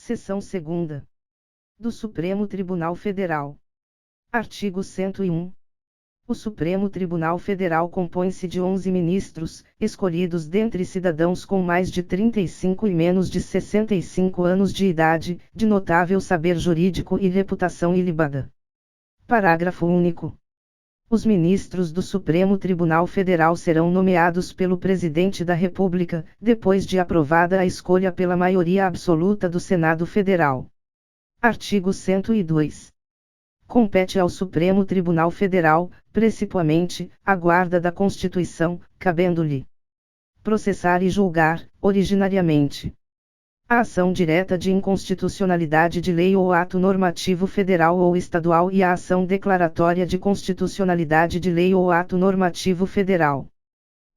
Seção 2ª. Do Supremo Tribunal Federal. Artigo 101. O Supremo Tribunal Federal compõe-se de 11 ministros, escolhidos dentre cidadãos com mais de 35 e menos de 65 anos de idade, de notável saber jurídico e reputação ilibada. Parágrafo único. Os ministros do Supremo Tribunal Federal serão nomeados pelo Presidente da República, depois de aprovada a escolha pela maioria absoluta do Senado Federal. Artigo 102. Compete ao Supremo Tribunal Federal, principalmente, a guarda da Constituição, cabendo-lhe processar e julgar, originariamente, a ação direta de inconstitucionalidade de lei ou ato normativo federal ou estadual e a ação declaratória de constitucionalidade de lei ou ato normativo federal.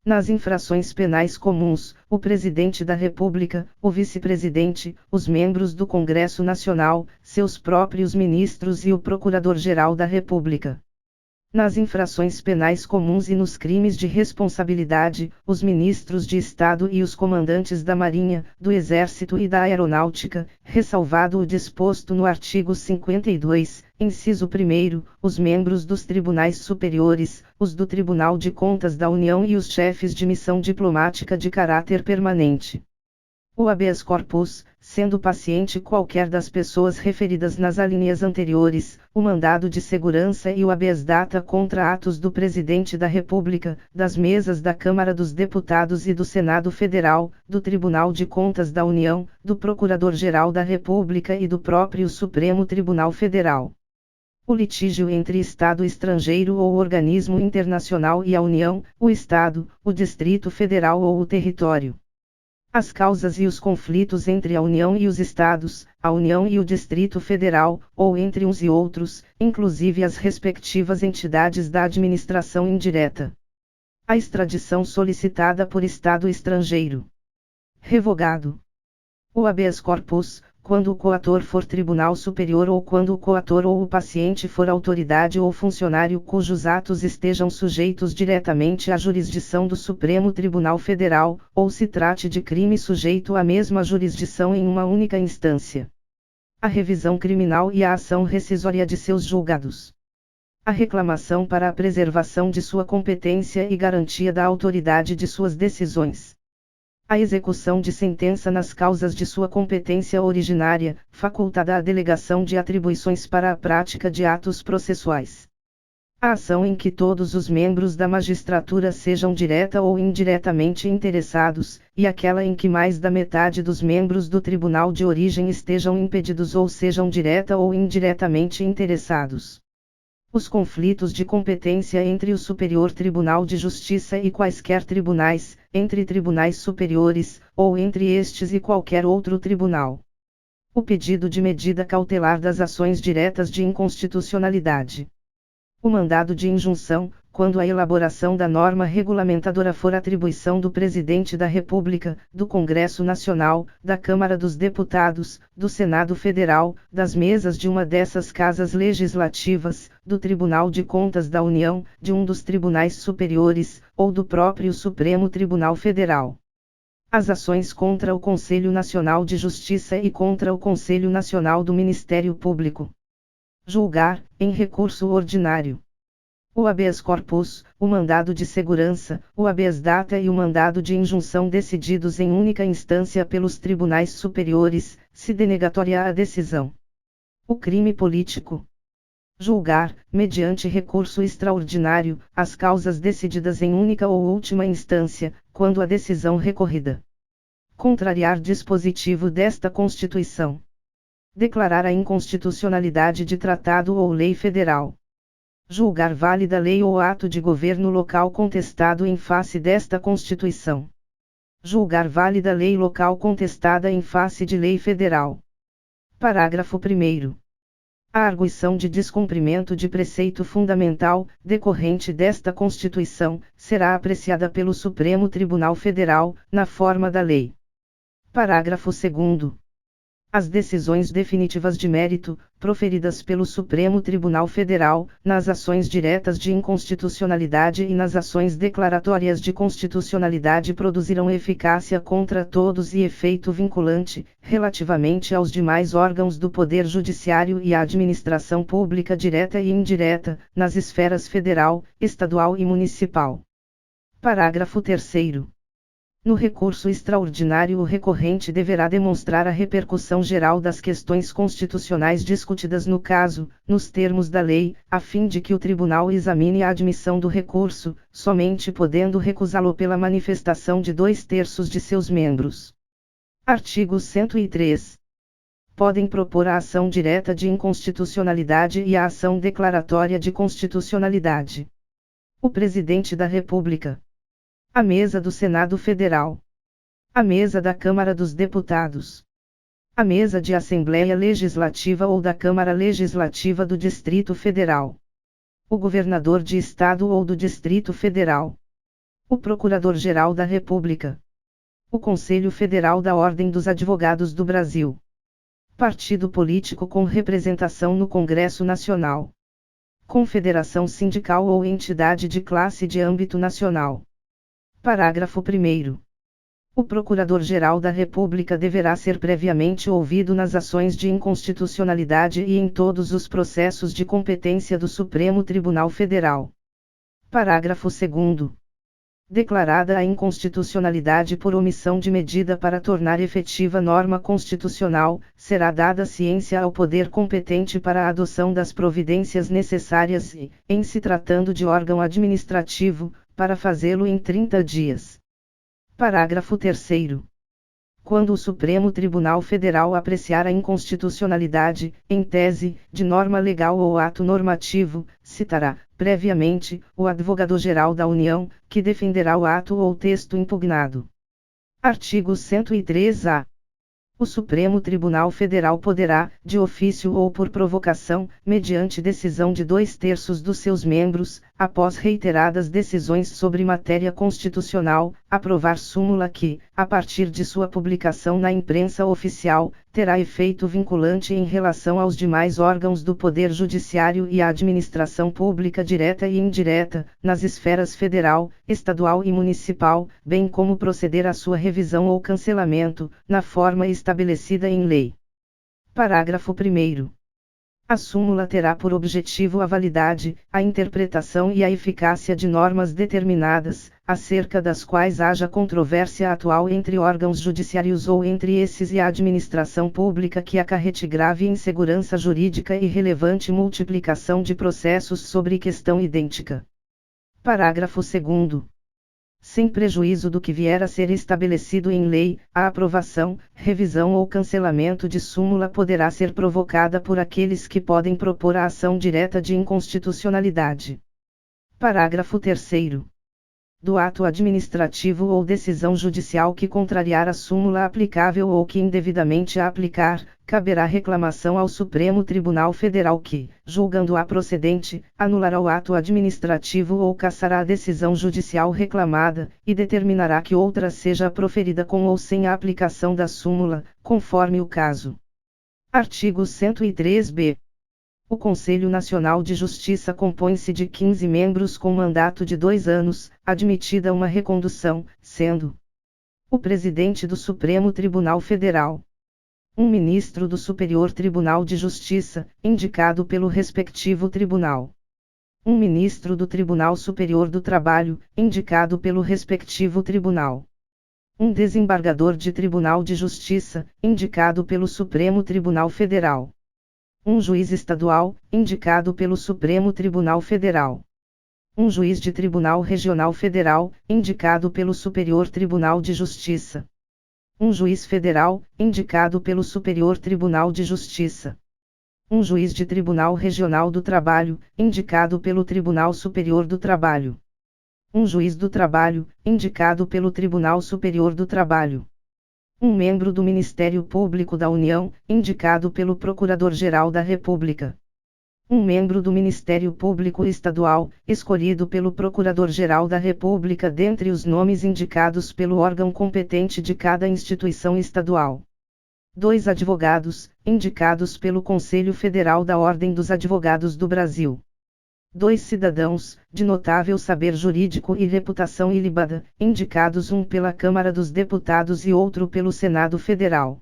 Nas infrações penais comuns, o Presidente da República, o Vice-Presidente, os membros do Congresso Nacional, seus próprios ministros e o Procurador-Geral da República. Nas infrações penais comuns e nos crimes de responsabilidade, os ministros de Estado e os comandantes da Marinha, do Exército e da Aeronáutica, ressalvado o disposto no artigo 52, inciso 1º, os membros dos tribunais superiores, os do Tribunal de Contas da União e os chefes de missão diplomática de caráter permanente. O habeas corpus, sendo paciente qualquer das pessoas referidas nas alíneas anteriores, o mandado de segurança e o habeas data contra atos do Presidente da República, das mesas da Câmara dos Deputados e do Senado Federal, do Tribunal de Contas da União, do Procurador-Geral da República e do próprio Supremo Tribunal Federal. O litígio entre Estado estrangeiro ou organismo internacional e a União, o Estado, o Distrito Federal ou o território. As causas e os conflitos entre a União e os Estados, a União e o Distrito Federal, ou entre uns e outros, inclusive as respectivas entidades da administração indireta. A extradição solicitada por Estado estrangeiro. Revogado. O habeas corpus, quando o coator for tribunal superior ou quando o coator ou o paciente for autoridade ou funcionário cujos atos estejam sujeitos diretamente à jurisdição do Supremo Tribunal Federal, ou se trate de crime sujeito à mesma jurisdição em uma única instância. A revisão criminal e a ação rescisória de seus julgados. A reclamação para a preservação de sua competência e garantia da autoridade de suas decisões. A execução de sentença nas causas de sua competência originária, facultada a delegação de atribuições para a prática de atos processuais. A ação em que todos os membros da magistratura sejam direta ou indiretamente interessados, e aquela em que mais da metade dos membros do tribunal de origem estejam impedidos ou sejam direta ou indiretamente interessados. Os conflitos de competência entre o Superior Tribunal de Justiça e quaisquer tribunais, entre tribunais superiores, ou entre estes e qualquer outro tribunal. O pedido de medida cautelar das ações diretas de inconstitucionalidade. O mandado de injunção, quando a elaboração da norma regulamentadora for atribuição do Presidente da República, do Congresso Nacional, da Câmara dos Deputados, do Senado Federal, das mesas de uma dessas casas legislativas, do Tribunal de Contas da União, de um dos tribunais superiores, ou do próprio Supremo Tribunal Federal. As ações contra o Conselho Nacional de Justiça e contra o Conselho Nacional do Ministério Público. Julgar, em recurso ordinário. O habeas corpus, o mandado de segurança, o habeas data e o mandado de injunção decididos em única instância pelos tribunais superiores, se denegatória a decisão. O crime político. Julgar, mediante recurso extraordinário, as causas decididas em única ou última instância, quando a decisão recorrida. Contrariar dispositivo desta Constituição. Declarar a inconstitucionalidade de tratado ou lei federal. Julgar válida lei ou ato de governo local contestado em face desta Constituição. Julgar válida lei local contestada em face de lei federal. Parágrafo 1º. A arguição de descumprimento de preceito fundamental, decorrente desta Constituição, será apreciada pelo Supremo Tribunal Federal, na forma da lei. Parágrafo 2º. As decisões definitivas de mérito, proferidas pelo Supremo Tribunal Federal, nas ações diretas de inconstitucionalidade e nas ações declaratórias de constitucionalidade produzirão eficácia contra todos e efeito vinculante, relativamente aos demais órgãos do Poder Judiciário e à administração pública direta e indireta, nas esferas federal, estadual e municipal. Parágrafo 3º. No recurso extraordinário, o recorrente deverá demonstrar a repercussão geral das questões constitucionais discutidas no caso, nos termos da lei, a fim de que o tribunal examine a admissão do recurso, somente podendo recusá-lo pela manifestação de 2/3 de seus membros. Artigo 103. Podem propor a ação direta de inconstitucionalidade e a ação declaratória de constitucionalidade: o Presidente da República, a Mesa do Senado Federal, a Mesa da Câmara dos Deputados, a Mesa de Assembleia Legislativa ou da Câmara Legislativa do Distrito Federal, o Governador de Estado ou do Distrito Federal, o Procurador-Geral da República, o Conselho Federal da Ordem dos Advogados do Brasil, partido político com representação no Congresso Nacional, confederação sindical ou entidade de classe de âmbito nacional. Parágrafo 1º. O Procurador-Geral da República deverá ser previamente ouvido nas ações de inconstitucionalidade e em todos os processos de competência do Supremo Tribunal Federal. Parágrafo 2º. Declarada a inconstitucionalidade por omissão de medida para tornar efetiva norma constitucional, será dada ciência ao poder competente para a adoção das providências necessárias e, em se tratando de órgão administrativo, para fazê-lo em 30 dias. Parágrafo 3º. Quando o Supremo Tribunal Federal apreciar a inconstitucionalidade, em tese, de norma legal ou ato normativo, citará, previamente, o Advogado-Geral da União, que defenderá o ato ou texto impugnado. Artigo 103-A. O Supremo Tribunal Federal poderá, de ofício ou por provocação, mediante decisão de 2/3 dos seus membros, após reiteradas decisões sobre matéria constitucional, aprovar súmula que, a partir de sua publicação na imprensa oficial, terá efeito vinculante em relação aos demais órgãos do Poder Judiciário e à administração pública direta e indireta, nas esferas federal, estadual e municipal, bem como proceder à sua revisão ou cancelamento, na forma estabelecida em lei. Parágrafo 1º. A súmula terá por objetivo a validade, a interpretação e a eficácia de normas determinadas, acerca das quais haja controvérsia atual entre órgãos judiciários ou entre esses e a administração pública que acarrete grave insegurança jurídica e relevante multiplicação de processos sobre questão idêntica. Parágrafo 2º. Sem prejuízo do que vier a ser estabelecido em lei, a aprovação, revisão ou cancelamento de súmula poderá ser provocada por aqueles que podem propor a ação direta de inconstitucionalidade. Parágrafo 3º. Do ato administrativo ou decisão judicial que contrariar a súmula aplicável ou que indevidamente a aplicar, caberá reclamação ao Supremo Tribunal Federal que, julgando-a procedente, anulará o ato administrativo ou cassará a decisão judicial reclamada, e determinará que outra seja proferida com ou sem a aplicação da súmula, conforme o caso. Artigo 103-B. O Conselho Nacional de Justiça compõe-se de 15 membros com mandato de 2 anos, admitida uma recondução, sendo o Presidente do Supremo Tribunal Federal, um ministro do Superior Tribunal de Justiça, indicado pelo respectivo tribunal, um ministro do Tribunal Superior do Trabalho, indicado pelo respectivo tribunal, um desembargador de Tribunal de Justiça, indicado pelo Supremo Tribunal Federal, um juiz estadual, indicado pelo Supremo Tribunal Federal, um juiz de Tribunal Regional Federal, indicado pelo Superior Tribunal de Justiça, um juiz federal, indicado pelo Superior Tribunal de Justiça, um juiz de Tribunal Regional do Trabalho, indicado pelo Tribunal Superior do Trabalho, um juiz do Trabalho, indicado pelo Tribunal Superior do Trabalho, um membro do Ministério Público da União, indicado pelo Procurador-Geral da República, um membro do Ministério Público Estadual, escolhido pelo Procurador-Geral da República dentre os nomes indicados pelo órgão competente de cada instituição estadual. 2 advogados, indicados pelo Conselho Federal da Ordem dos Advogados do Brasil. 2 cidadãos, de notável saber jurídico e reputação ilibada, indicados um pela Câmara dos Deputados e outro pelo Senado Federal.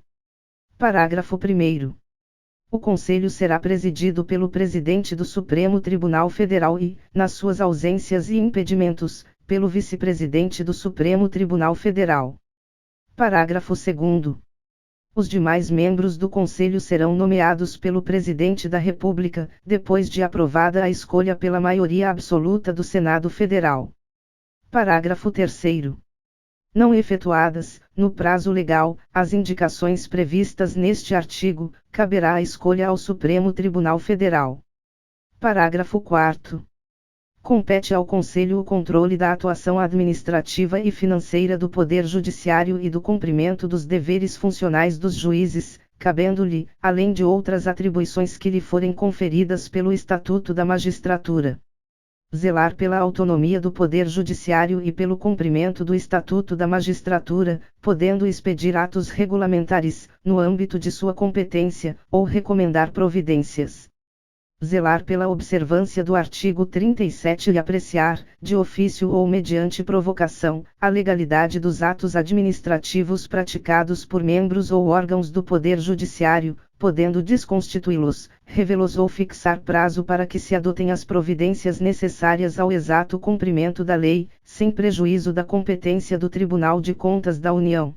Parágrafo 1º. O Conselho será presidido pelo Presidente do Supremo Tribunal Federal e, nas suas ausências e impedimentos, pelo Vice-Presidente do Supremo Tribunal Federal. Parágrafo 2º. Os demais membros do Conselho serão nomeados pelo Presidente da República, depois de aprovada a escolha pela maioria absoluta do Senado Federal. Parágrafo 3º. Não efetuadas, no prazo legal, as indicações previstas neste artigo, caberá a escolha ao Supremo Tribunal Federal. Parágrafo 4º. Compete ao Conselho o controle da atuação administrativa e financeira do Poder Judiciário e do cumprimento dos deveres funcionais dos juízes, cabendo-lhe, além de outras atribuições que lhe forem conferidas pelo Estatuto da Magistratura, zelar pela autonomia do Poder Judiciário e pelo cumprimento do Estatuto da Magistratura, podendo expedir atos regulamentares, no âmbito de sua competência, ou recomendar providências. Zelar pela observância do artigo 37 e apreciar, de ofício ou mediante provocação, a legalidade dos atos administrativos praticados por membros ou órgãos do Poder Judiciário, podendo desconstituí-los, revê-los ou fixar prazo para que se adotem as providências necessárias ao exato cumprimento da lei, sem prejuízo da competência do Tribunal de Contas da União.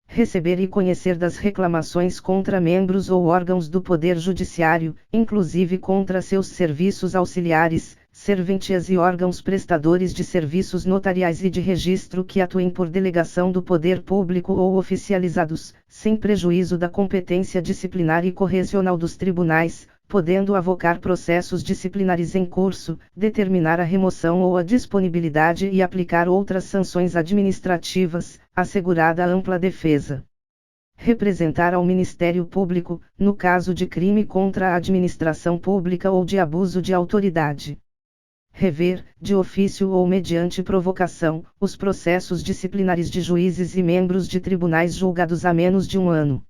Receber e conhecer das reclamações contra membros ou órgãos do Poder Judiciário, inclusive contra seus serviços auxiliares, serventias e órgãos prestadores de serviços notariais e de registro que atuem por delegação do poder público ou oficializados, sem prejuízo da competência disciplinar e correcional dos tribunais, podendo avocar processos disciplinares em curso, determinar a remoção ou a disponibilidade e aplicar outras sanções administrativas, assegurada a ampla defesa. Representar ao Ministério Público, no caso de crime contra a administração pública ou de abuso de autoridade. Rever, de ofício ou mediante provocação, os processos disciplinares de juízes e membros de tribunais julgados há menos de um ano.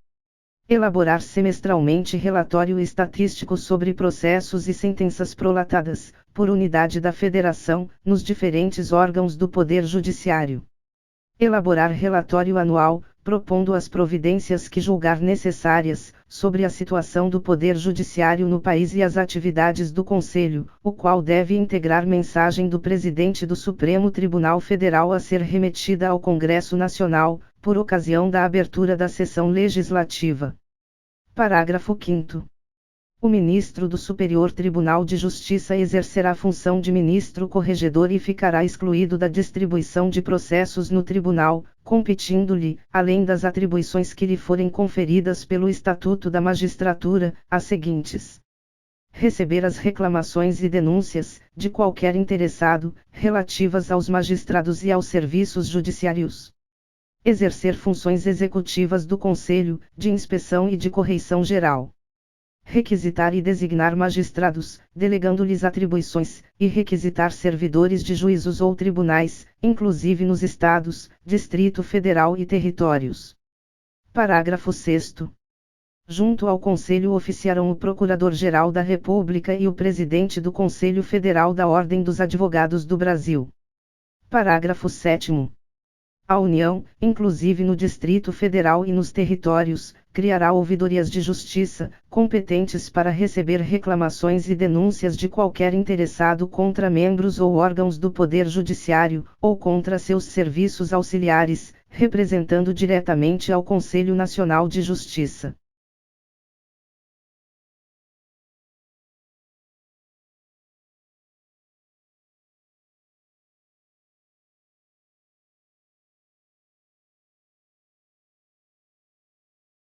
Elaborar semestralmente relatório estatístico sobre processos e sentenças prolatadas, por unidade da Federação, nos diferentes órgãos do Poder Judiciário. Elaborar relatório anual, propondo as providências que julgar necessárias, sobre a situação do Poder Judiciário no país e as atividades do Conselho, o qual deve integrar mensagem do Presidente do Supremo Tribunal Federal a ser remetida ao Congresso Nacional, por ocasião da abertura da sessão legislativa. Parágrafo 5º. O ministro do Superior Tribunal de Justiça exercerá a função de ministro corregedor e ficará excluído da distribuição de processos no tribunal, competindo-lhe, além das atribuições que lhe forem conferidas pelo Estatuto da Magistratura, as seguintes: receber as reclamações e denúncias, de qualquer interessado, relativas aos magistrados e aos serviços judiciários. Exercer funções executivas do Conselho, de inspeção e de correição geral. Requisitar e designar magistrados, delegando-lhes atribuições, e requisitar servidores de juízos ou tribunais, inclusive nos Estados, Distrito Federal e territórios. Parágrafo 6º. Junto ao Conselho oficiarão o Procurador-Geral da República e o Presidente do Conselho Federal da Ordem dos Advogados do Brasil. Parágrafo 7º. A União, inclusive no Distrito Federal e nos territórios, criará ouvidorias de justiça, competentes para receber reclamações e denúncias de qualquer interessado contra membros ou órgãos do Poder Judiciário, ou contra seus serviços auxiliares, representando diretamente ao Conselho Nacional de Justiça.